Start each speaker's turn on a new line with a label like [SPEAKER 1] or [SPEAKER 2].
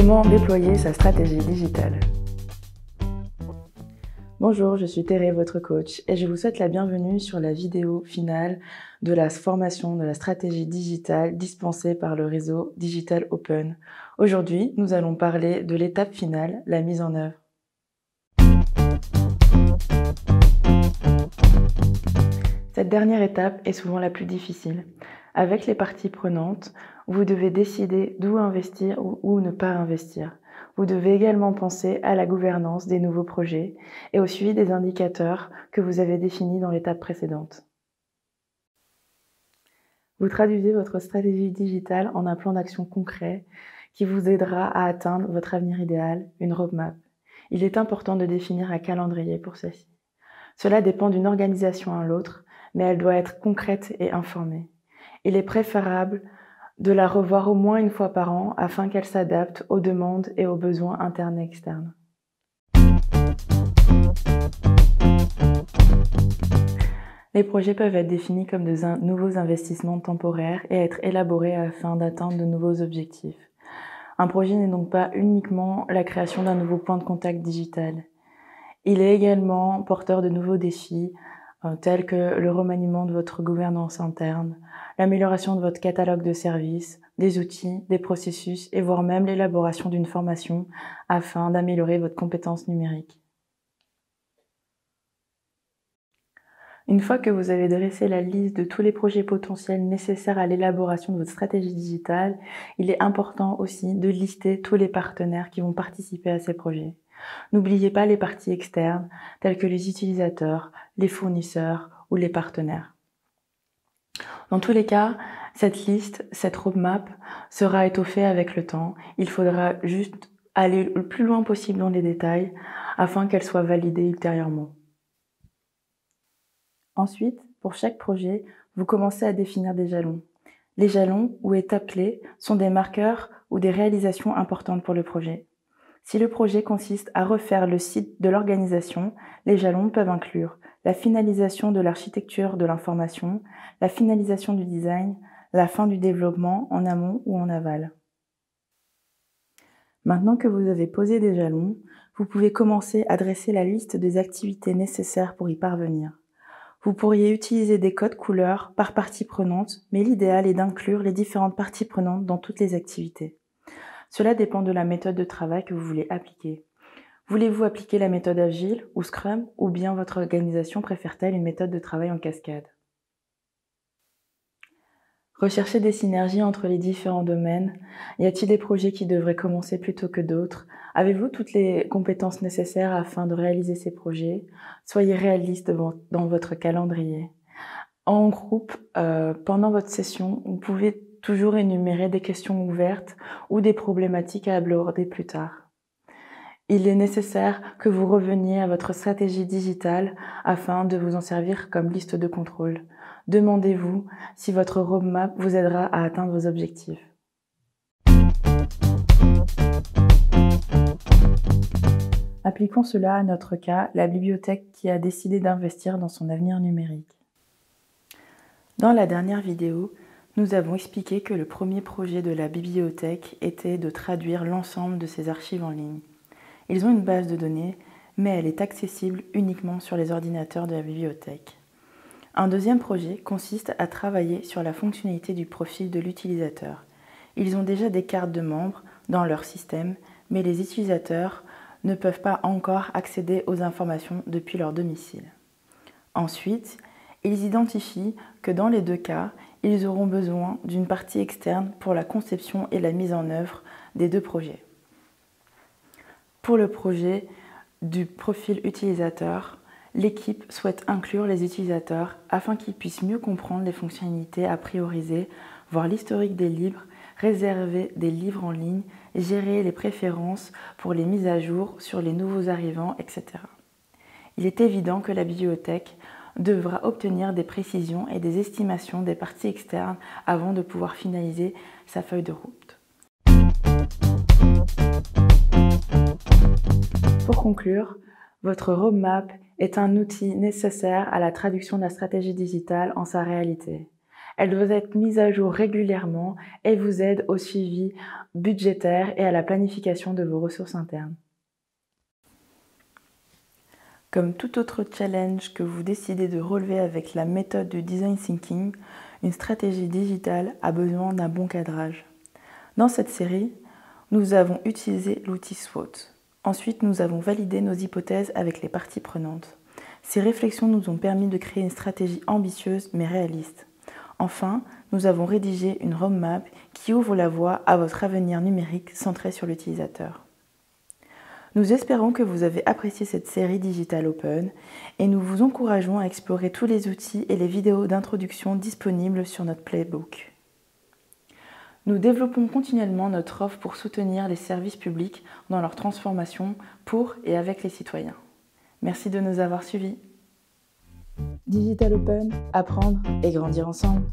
[SPEAKER 1] Comment déployer sa stratégie digitale? Bonjour, je suis Thérèse, votre coach, et je vous souhaite la bienvenue sur la vidéo finale de la formation de la stratégie digitale dispensée par le réseau Digital Open. Aujourd'hui, nous allons parler de l'étape finale, la mise en œuvre. Cette dernière étape est souvent la plus difficile. Avec les parties prenantes, vous devez décider d'où investir ou où ne pas investir. Vous devez également penser à la gouvernance des nouveaux projets et au suivi des indicateurs que vous avez définis dans l'étape précédente. Vous traduisez votre stratégie digitale en un plan d'action concret qui vous aidera à atteindre votre avenir idéal, une roadmap. Il est important de définir un calendrier pour ceci. Cela dépend d'une organisation à l'autre, mais elle doit être concrète et informée. Il est préférable de la revoir au moins une fois par an afin qu'elle s'adapte aux demandes et aux besoins internes et externes. Les projets peuvent être définis comme de nouveaux investissements temporaires et être élaborés afin d'atteindre de nouveaux objectifs. Un projet n'est donc pas uniquement la création d'un nouveau point de contact digital. Il est également porteur de nouveaux défis, tels que le remaniement de votre gouvernance interne, l'amélioration de votre catalogue de services, des outils, des processus et voire même l'élaboration d'une formation afin d'améliorer votre compétence numérique. Une fois que vous avez dressé la liste de tous les projets potentiels nécessaires à l'élaboration de votre stratégie digitale, il est important aussi de lister tous les partenaires qui vont participer à ces projets. N'oubliez pas les parties externes, telles que les utilisateurs, les fournisseurs ou les partenaires. Dans tous les cas, cette liste, cette roadmap sera étoffée avec le temps. Il faudra juste aller le plus loin possible dans les détails afin qu'elle soit validée ultérieurement. Ensuite, pour chaque projet, vous commencez à définir des jalons. Les jalons ou étapes clés sont des marqueurs ou des réalisations importantes pour le projet. Si le projet consiste à refaire le site de l'organisation, les jalons peuvent inclure la finalisation de l'architecture de l'information, la finalisation du design, la fin du développement en amont ou en aval. Maintenant que vous avez posé des jalons, vous pouvez commencer à dresser la liste des activités nécessaires pour y parvenir. Vous pourriez utiliser des codes couleurs par partie prenante, mais l'idéal est d'inclure les différentes parties prenantes dans toutes les activités. Cela dépend de la méthode de travail que vous voulez appliquer. Voulez-vous appliquer la méthode Agile ou Scrum, ou bien votre organisation préfère-t-elle une méthode de travail en cascade? Recherchez des synergies entre les différents domaines. Y a-t-il des projets qui devraient commencer plus tôt que d'autres? Avez-vous toutes les compétences nécessaires afin de réaliser ces projets? Soyez réaliste dans votre calendrier. En groupe, pendant votre session, vous pouvez toujours énumérer des questions ouvertes ou des problématiques à aborder plus tard. Il est nécessaire que vous reveniez à votre stratégie digitale afin de vous en servir comme liste de contrôle. Demandez-vous si votre roadmap vous aidera à atteindre vos objectifs. Appliquons cela à notre cas, la bibliothèque qui a décidé d'investir dans son avenir numérique. Dans la dernière vidéo, nous avons expliqué que le premier projet de la bibliothèque était de traduire l'ensemble de ses archives en ligne. Ils ont une base de données, mais elle est accessible uniquement sur les ordinateurs de la bibliothèque. Un deuxième projet consiste à travailler sur la fonctionnalité du profil de l'utilisateur. Ils ont déjà des cartes de membres dans leur système, mais les utilisateurs ne peuvent pas encore accéder aux informations depuis leur domicile. Ensuite, ils identifient que dans les deux cas, ils auront besoin d'une partie externe pour la conception et la mise en œuvre des deux projets. Pour le projet du profil utilisateur, l'équipe souhaite inclure les utilisateurs afin qu'ils puissent mieux comprendre les fonctionnalités à prioriser, voir l'historique des livres, réserver des livres en ligne, gérer les préférences pour les mises à jour sur les nouveaux arrivants, etc. Il est évident que la bibliothèque devra obtenir des précisions et des estimations des parties externes avant de pouvoir finaliser sa feuille de route. Pour conclure, votre roadmap est un outil nécessaire à la traduction de la stratégie digitale en sa réalité. Elle doit être mise à jour régulièrement et vous aide au suivi budgétaire et à la planification de vos ressources internes. Comme tout autre challenge que vous décidez de relever avec la méthode du design thinking, une stratégie digitale a besoin d'un bon cadrage. Dans cette série, nous avons utilisé l'outil SWOT. Ensuite, nous avons validé nos hypothèses avec les parties prenantes. Ces réflexions nous ont permis de créer une stratégie ambitieuse mais réaliste. Enfin, nous avons rédigé une roadmap qui ouvre la voie à votre avenir numérique centré sur l'utilisateur. Nous espérons que vous avez apprécié cette série Digital Open et nous vous encourageons à explorer tous les outils et les vidéos d'introduction disponibles sur notre playbook. Nous développons continuellement notre offre pour soutenir les services publics dans leur transformation pour et avec les citoyens. Merci de nous avoir suivis. Digital Open, apprendre et grandir ensemble.